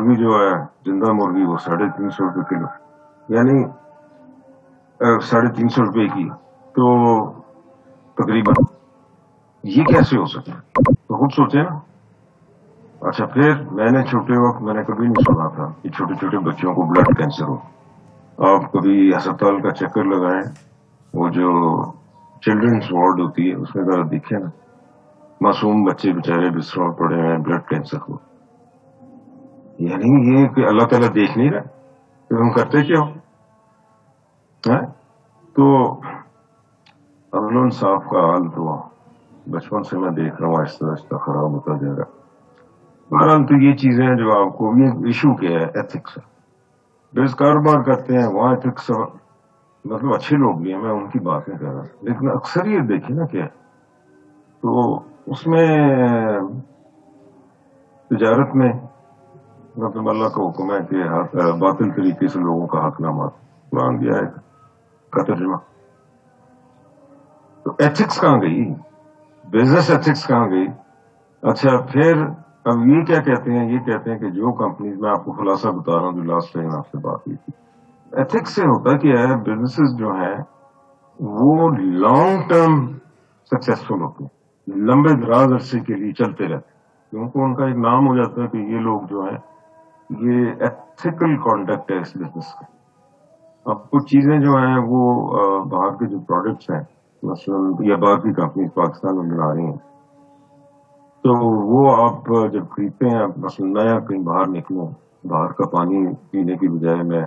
مرغی جو ہے زندہ مرغی وہ 350 روپے کلو، یعنی 350 روپے کی، تو تقریباً یہ کیسے ہو سکے؟ تو خود سوچے نا. اچھا پھر میں نے چھوٹے وقت میں نے کبھی نہیں سنا تھا کہ چھوٹے چھوٹے بچوں کو بلڈ کینسر ہو. آپ کبھی ہسپتال کا چکر لگائیں، وہ جو چلڈرنس وارڈ ہوتی ہے اس میں ذرا دیکھیں نا، معصوم بچے بےچارے بستروں میں پڑے ہیں بلڈ کینسر کو. یعنی یہ کہ اللہ تعالیٰ دیکھ نہیں رہا پھر ہم کرتے کیا ہو؟ تو عدل و انصاف کا حال تو بچپن سے میں دیکھ رہا ہوں آہستہ آہستہ خراب ہوتا جا رہا ہے. بہرحال تو یہ چیزیں جو آپ کو، یہ ایشو کیا ہے ایتھکس. بس کاروبار کرتے ہیں وہاں ایتھکس، مطلب اچھے لوگ بھی ہیں، میں ان کی بات نہیں کر رہا، لیکن اکثریت دیکھیں نا کیا ہے. تو اس میں تجارت میں مطلب اللہ کا حکم ہے کہ باطل طریقے سے لوگوں کا حق نہ مار. قرآن دیا ہے کا ترجمہ. تو ایتھکس کہاں گئی؟ بزنس ایتھکس کہاں گئی؟ اچھا پھر اب یہ کیا کہتے ہیں؟ یہ کہتے ہیں کہ جو کمپنیز، میں آپ کو خلاصہ بتا رہا ہوں جو لاسٹ ٹائم آپ سے بات ہوئی تھی، ایتھکس سے ہوتا کیا ہے، بزنسز جو ہیں وہ لانگ ٹرم سکسیسفل ہوتے ہیں، لمبے دراز عرصے کے لیے چلتے رہتے ہیں، کیونکہ ان کا ایک نام ہو جاتا ہے کہ یہ لوگ جو ہیں یہ ایتھیکل کانڈکٹ ہے اس بزنس کا. اب کچھ چیزیں جو ہیں وہ باہر کے جو پروڈکٹس ہیں مثلا یا باہر کی کمپنیز پاکستان میں بنا رہی ہیں، تو وہ آپ جب خریدتے ہیں، مثلا نیا کہیں باہر نکلوں، باہر کا پانی پینے کی بجائے میں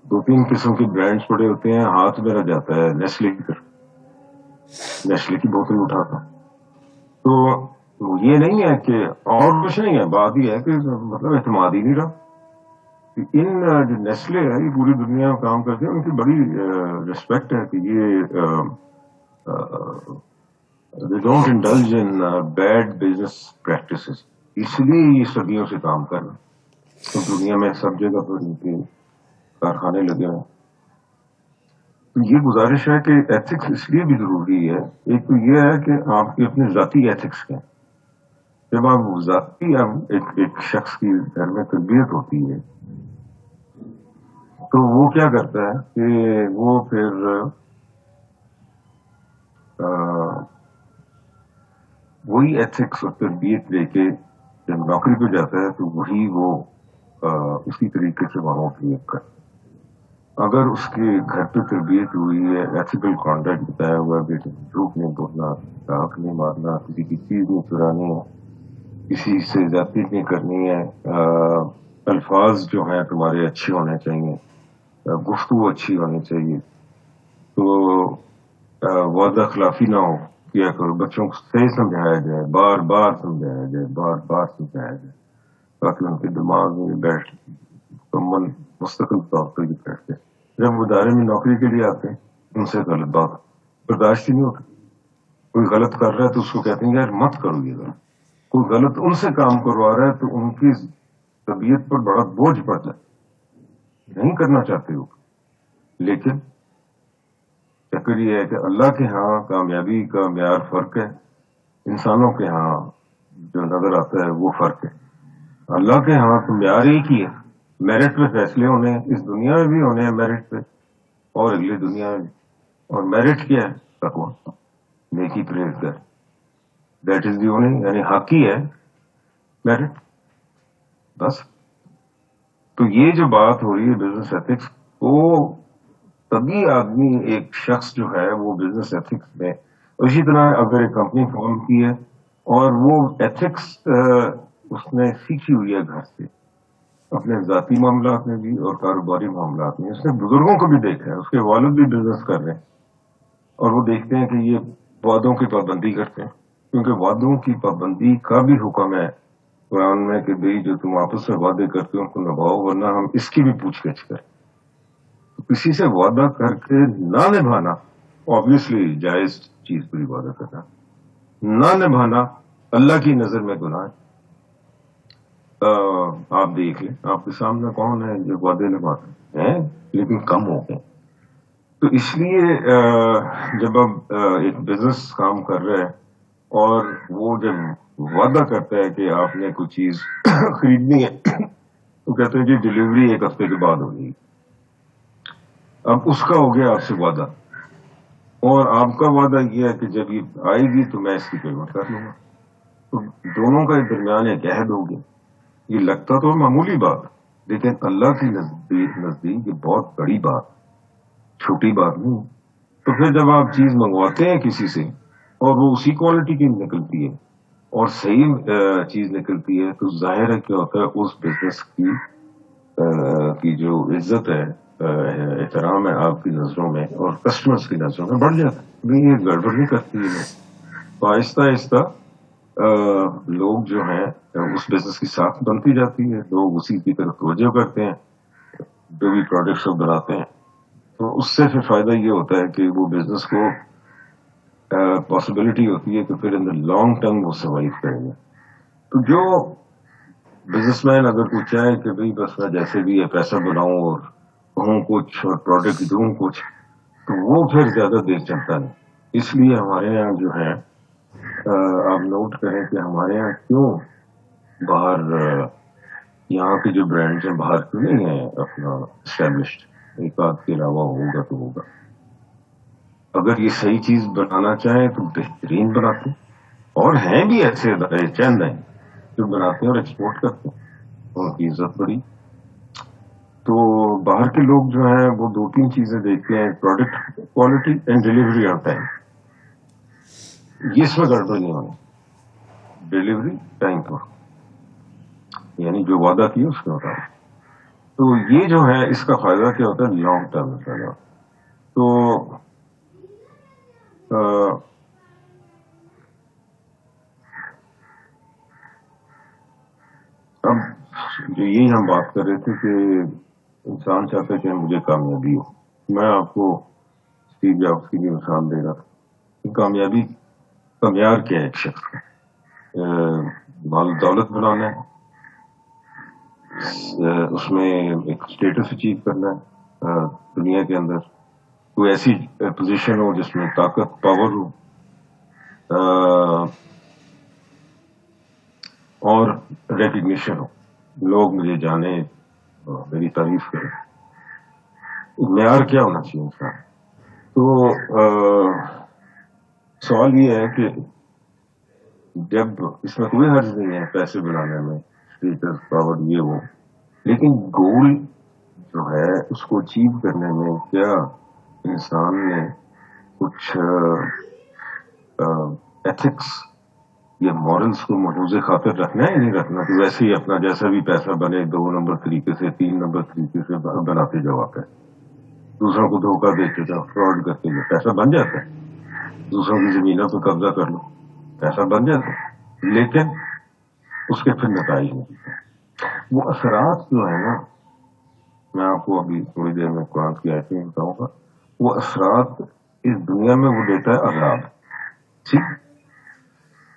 2-3 قسم کے برانڈز پڑے ہوتے ہیں، ہاتھ میرا جاتا ہے نیسلے کی بوتل اٹھاتا ہوں. تو یہ نہیں ہے کہ اور کچھ نہیں ہے، بات یہ ہے کہ مطلب اعتماد ہی نہیں رہا. ان جو نیسلے ہے یہ پوری دنیا میں کام کرتے ہیں، ان کی بڑی ریسپیکٹ ہے کہ یہ they don't indulge in bad business practices. اس لیے یہ صدیوں سے کام کر رہے ہیں، تو دنیا میں سب جگہ پر ان کے کارخانے لگے ہیں. تو یہ گزارش ہے کہ ایتھکس اس لیے بھی ضروری ہے. ایک تو یہ ہے کہ آپ کے اپنے ذاتی ایتھکس کے، جب آپ ذاتی ایک شخص کی گھر میں تربیت ہوتی ہے تو وہ کیا کرتا ہے کہ وہ پھر وہی ایتھکس اور تربیت لے کے جب نوکری پہ جاتا ہے تو وہی وہ اسی طریقے سے وہاں ٹریٹ کرتا ہے. اگر اس کے گھر پہ تربیت ہوئی ہے ایتھیکل کانڈکٹ بتایا ہوا ہے کہ جھوٹ نہیں بولنا، ڈاک نہیں مارنا، کسی کی چیز نہیں چرانی ہے، کسی سے زیادتی نہیں کرنی ہے، الفاظ جو ہیں تمہارے اچھے ہونے چاہیے، گفتگو اچھی ہونی چاہیے، تو وعدہ خلافی نہ ہو کیا کرو، بچوں کو صحیح سمجھایا جائے، بار بار سمجھایا جائے، بار بار سمجھایا جائے تاکہ ان کے دماغ میں بیٹھ مکمل مستقل طور پر یہ بیٹھ جائے. جب وہ ادارے میں نوکری کے لیے آتے ہیں ان سے غلط بات برداشت ہی نہیں ہوتی. کوئی غلط کر رہا ہے تو اس کو کہتے ہیں یار مت کرو یہ غلط. کوئی غلط ان سے کام کروا رہا ہے تو ان کی طبیعت پر بڑا بوجھ پڑتا ہے، نہیں کرنا چاہتے ہو. لیکن چکر یہ ہے کہ اللہ کے ہاں کامیابی کا معیار فرق ہے، انسانوں کے ہاں جو نظر آتا ہے وہ فرق ہے. اللہ کے ہاں تو معیار ایک ہی ہے، میرٹ پہ فیصلے ہونے ہیں، اس دنیا میں بھی ہونے ہیں میرٹ پہ اور اگلی دنیا میں بھی. اور میرٹ کیا ہے؟ تقویٰ، نیکی پرہیزگار، دیٹ از دی اونلی، یعنی حق ہی ہے میرٹ بس. تو یہ جو بات ہو رہی ہے بزنس ایتھکس کو، تبھی آدمی ایک شخص جو ہے وہ بزنس ایتھکس میں، اسی طرح اگر ایک کمپنی فارم کی ہے اور وہ ایتھکس اس نے سیکھی ہوئی ہے گھر سے، اپنے ذاتی معاملات میں بھی اور کاروباری معاملات میں، اس نے بزرگوں کو بھی دیکھا ہے، اس کے والد بھی بزنس کر رہے ہیں اور وہ دیکھتے ہیں کہ یہ وعدوں کی پابندی کرتے ہیں، کیونکہ وعدوں کی پابندی کا بھی حکم ہے قرآن میں کہ بھئی جو تم آپس میں وعدے کرتے ہو ان کو نبھاؤ ورنہ ہم اس کی بھی پوچھ گچھ کریں. تو کسی سے وعدہ کر کے نہ نبھانا obviously جائز چیز پر وعدہ کرنا، نہ نبھانا اللہ کی نظر میں گناہ. آپ دیکھ لیں آپ کے سامنے کون ہے جو وعدے نبھاتے ہیں لیکن کم ہو گئے. تو اس لیے جب اب ایک بزنس کام کر رہا ہے اور وہ جب وعدہ کرتا ہے کہ آپ نے کوئی چیز خریدنی ہے تو کہتے ہیں جی ڈلیوری 1 ہفتے کے بعد ہوگی. اب اس کا ہو گیا آپ سے وعدہ, اور آپ کا وعدہ یہ ہے کہ جب یہ آئے گی تو میں اس کی پیمنٹ کر لوں گا. تو دونوں کا درمیان ایک عہد ہو گیا. یہ لگتا تو معمولی بات, لیکن اللہ کی نزدیک یہ بہت بڑی بات, چھوٹی بات نہیں. تو پھر جب آپ چیز منگواتے ہیں کسی سے اور وہ اسی کوالٹی کی نکلتی ہے اور صحیح چیز نکلتی ہے, تو ظاہر ہے کیا ہوتا ہے, اس بزنس کی جو عزت ہے, احترام ہے آپ کی نظروں میں اور کسٹمرز کی نظروں میں بڑھ جاتا ہے. یہ گڑبڑ نہیں کرتی ہے لوگ. تو آہستہ آہستہ لوگ جو ہیں اس بزنس کی ساکھ بنتی جاتی ہے, لوگ اسی کی طرف توجہ کرتے ہیں جو بھی پروڈکٹس وہ بناتے ہیں. تو اس سے پھر فائدہ یہ ہوتا ہے کہ وہ بزنس کو پاسبلٹی ہوتی ہے کہ پھر ان دا لانگ ٹرم وہ سروائیو کریں گے. تو جو بزنس مین اگر کوئی چاہے کہ بھائی بس میں جیسے بھی ہے پیسہ بناؤں اور کہوں کچھ اور پروڈکٹ دوں کچھ, تو وہ پھر زیادہ دیر چلتا نہیں. اس لیے ہمارے یہاں جو ہے آپ نوٹ کریں کہ ہمارے یہاں کیوں باہر یہاں کے جو برانڈز ہیں باہر کیوں نہیں ہیں اپنا اسٹیبلشڈ. ایک آدھ کے علاوہ ہوگا تو ہوگا. اگر یہ صحیح چیز بنانا چاہیں تو بہترین بناتے ہیں, اور ہیں بھی ایسے ادارے چند ہیں جو بناتے ہیں اور ایکسپورٹ کرتے ہیں, ان کی عزت بڑی. تو باہر کے لوگ جو ہیں وہ 2-3 چیزیں دیکھتے ہیں, product quality and delivery on time. یہ اس میں گڑبڑ نہیں ہونی, ڈیلیوری ٹائم پر, یعنی جو وعدہ کیا اس کے مطابق. تو یہ جو ہے اس کا فائدہ کیا ہوتا ہے, لانگ ٹرم فائدہ. تو اب جو یہی ہم بات کر رہے تھے کہ انسان چاہتا ہے کہ مجھے کامیابی ہو. میں آپ کو اسٹیو جابس کی بھی مثال دے رہا تھا. کامیابی کا معیار کیا ہے ایک شخص کا؟ مال دولت بنانا ہے, اس میں ایک اسٹیٹس اچیو کرنا ہے دنیا کے اندر, کوئی ایسی پوزیشن ہو جس میں طاقت پاور ہو, اور ریکگنیشن ہو, لوگ مجھے جانے, میری تعریف کریں. معیار کیا ہونا چاہیے انسان؟ تو سوال یہ ہے کہ جب اس میں کوئی حرج نہیں ہے پیسے بنانے میں, اسٹیٹس پاور یہ وہ, لیکن گول جو ہے اس کو اچیو کرنے میں کیا انسان نے کچھ ایتھکس یا مورلس کو محفوظ خاطر رکھنا ہے یا نہیں رکھنا, کہ ویسے ہی اپنا جیسا بھی پیسہ بنے 2 نمبر طریقے سے 3 نمبر طریقے سے بناتے جاؤ, آپ دوسروں کو دھوکہ دیتے جاؤ, فراڈ کرتے جاؤ, پیسہ بن جاتا ہے. دوسروں کی زمینوں پہ قبضہ کر لو, پیسہ بن جاتا ہے, لیکن اس کے پھر نتائج نہیں. وہ اثرات جو ہے نا, میں آپ کو ابھی تھوڑی دیر میں قرآن کی آیتیں بتاؤں گا, وہ اثرات اس دنیا میں وہ دیتا ہے عذاب. ٹھیک,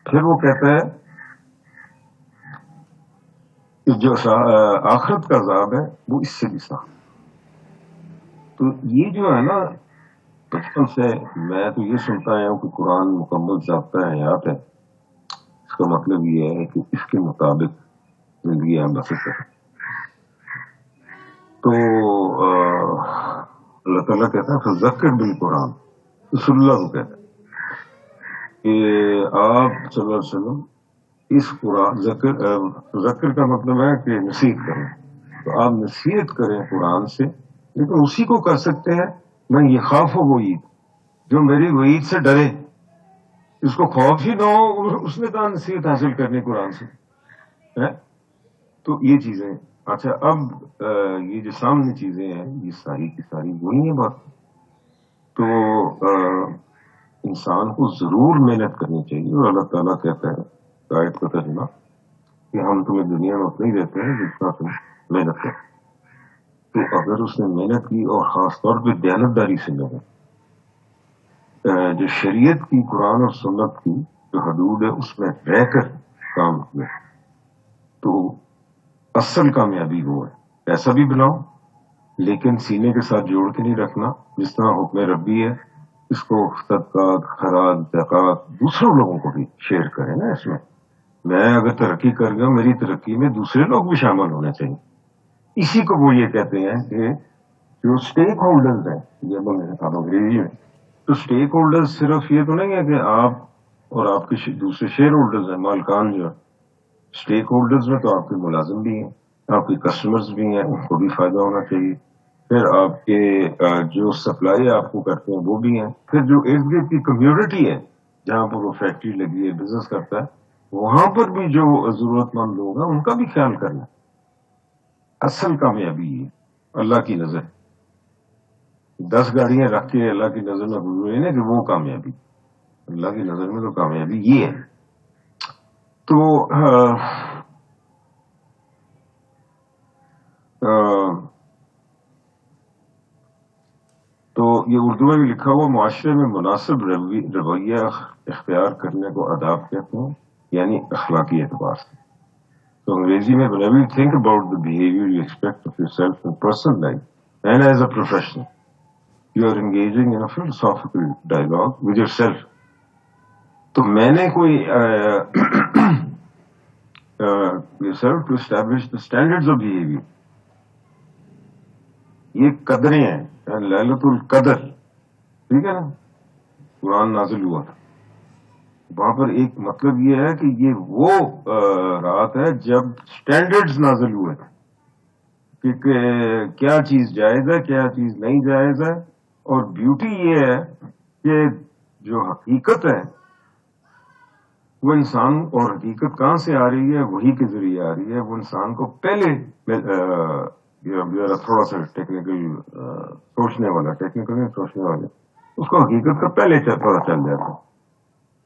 پھر وہ کہتا ہے کہ جو آخرت کا عذاب ہے وہ اس سے بھی سخت. تو یہ جو ہے نا, بچپن سے میں تو یہ سنتا آیا ہوں کہ قرآن مکمل ضابطہ حیات ہے. اس کا مطلب یہ ہے کہ اس کے مطابق زندگی ہم بسر کریں. تو اللہ تعالیٰ کہتا ہے فذکر بالقرآن, رسول اللہ کو کہتا ہے کہ آپ صلی اللہ علیہ وسلم اس قرآن ذکر کا مطلب ہے کہ نصیحت کریں. تو آپ نصیحت کریں قرآن سے, لیکن اسی کو کر سکتے ہیں میں یہ خوف ہو وعید, جو میری وعید سے ڈرے, اس کو خوف ہی نہ ہو, اس نے کہا نصیحت حاصل کرنے قرآن سے ہے. تو یہ چیزیں, اچھا اب یہ جو سامنے چیزیں ہیں یہ ساری کی ساری وہی ہیں بات. تو انسان کو ضرور محنت کرنی چاہیے, اور اللہ تعالیٰ کہتا ہے آیت کا ترجمہ کہ ہم تمہیں دنیا میں اتنا ہی دیتے ہیں جتنا تم محنت کرو. تو اگر اس نے محنت کی, اور خاص طور پہ دیانتداری سے محنت, جو شریعت کی قرآن اور سنت کی جو حدود ہے اس میں رہ کر کام کیا, تو اصل کامیابی وہ ہے. پیسہ بھی بناؤ لیکن سینے کے ساتھ جوڑ کے نہیں رکھنا, جس طرح حکم ربی ہے اس کو صدقات, خراج, زکات دوسروں لوگوں کو بھی شیئر کریں نا. اس میں اگر ترقی کر گیا, میری ترقی میں دوسرے لوگ بھی شامل ہونے چاہیے. اسی کو وہ یہ کہتے ہیں کہ جو اسٹیک ہولڈرز ہیں، جب انگریزی میں، تو اسٹیک ہولڈرز صرف یہ تو نہیں ہے کہ آپ اور آپ کے دوسرے شیئر ہولڈرز ہیں، مالکان جو اسٹیک ہولڈرز میں تو آپ کے ملازم بھی ہیں، آپ کے کسٹمرز بھی ہیں، ان کو بھی فائدہ ہونا چاہیے، پھر آپ کے جو سپلائی آپ کو کرتے ہیں وہ بھی ہیں، پھر جو ارد گرد کی کمیونٹی ہے جہاں پر وہ فیکٹری لگی ہے، بزنس کرتا ہے، وہاں پر بھی جو ضرورت مند لوگ ہیں ان کا بھی خیال کرنا. اصل کامیابی ہے اللہ کی نظر. 10 گاڑیاں رکھ کے اللہ کی نظر میں گزرے نا کہ وہ کامیابی، اللہ کی نظر میں تو کامیابی یہ ہے. تو تو یہ اردو میں بھی لکھا ہوا، معاشرے میں مناسب رویہ اختیار کرنے کو آداب کہتے ہیں، یعنی اخلاقی اعتبار سے. تو انگریزی میں whenever you think about the behavior you expect of yourself in personal life and as a professional, you are engaging in a philosophical dialogue with yourself. تو میں نے کوئی yourself to establish the standards of behavior. یہ قدریں ہیں، لیلۃ القدر، ٹھیک ہے نا، قرآن نازل ہوا تھا، وہاں پر ایک مطلب یہ ہے کہ یہ وہ رات ہے جب سٹینڈرڈز نازل ہوئے تھے کہ کیا چیز جائز ہے، کیا چیز نہیں جائز ہے. اور بیوٹی یہ ہے کہ جو حقیقت ہے وہ انسان، اور حقیقت کہاں سے آ رہی ہے، وہی کے ذریعے آ رہی ہے. وہ انسان کو پہلے تھوڑا سا ٹیکنیکل سوچنے والا، ٹیکنیکل نہیں سوچنے والے، اس کو حقیقت کا پہلے پتہ چل جاتا ہے،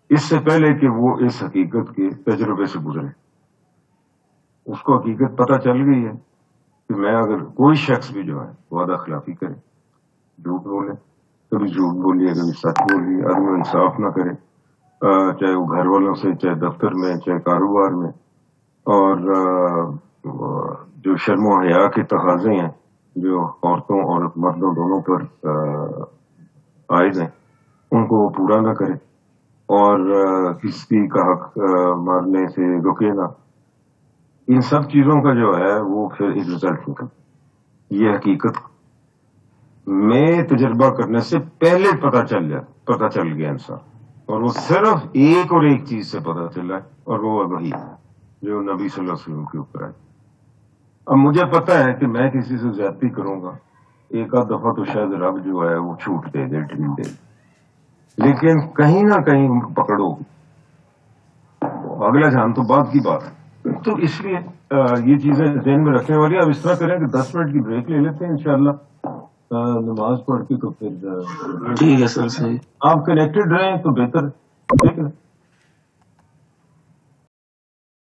اس سے پہلے کہ وہ اس حقیقت کے تجربے سے گزرے. اس کو حقیقت پتہ چل گئی ہے کہ میں اگر کوئی شخص بھی جو ہے وعدہ خلافی کرے، جھوٹ بولے، کبھی جھوٹ بولیے کبھی سچ بولیے، آدمی انصاف نہ کرے، چاہے وہ گھر والوں سے، چاہے دفتر میں، چاہے کاروبار میں، اور جو شرم و حیا کے تقاضے ہیں جو عورتوں اور مردوں دونوں پر عائد ہیں ان کو وہ پورا نہ کرے، اور کسی کا حق مارنے سے رکے نہ. ان سب چیزوں کا جو ہے وہ پھر ایک رزلٹ نکلتا. یہ حقیقت میں تجربہ کرنے سے پہلے پتہ چل گیا انسان، اور وہ صرف ایک اور ایک چیز سے پتہ چلا ہے، اور وہ وہی جو نبی صلی اللہ علیہ وسلم کے اوپر ہے. اب مجھے پتا ہے کہ میں کسی سے زیادتی کروں گا، ایک آدھ دفعہ تو شاید رب جو ہے وہ چھوٹ دے دے، ڈھیل دے، لیکن کہیں نہ کہیں پکڑو، اگلا جان تو بعد کی بات ہے. تو اس لیے یہ چیزیں ذہن میں رکھنے والی. اب اس طرح کریں کہ 10 منٹ کی بریک لے لیتے ہیں انشاءاللہ، نماز پڑھ کے، تو پھر ٹھیک ہے سر، صحیح. آپ کنیکٹڈ رہیں تو بہتر. ٹھیک ہے.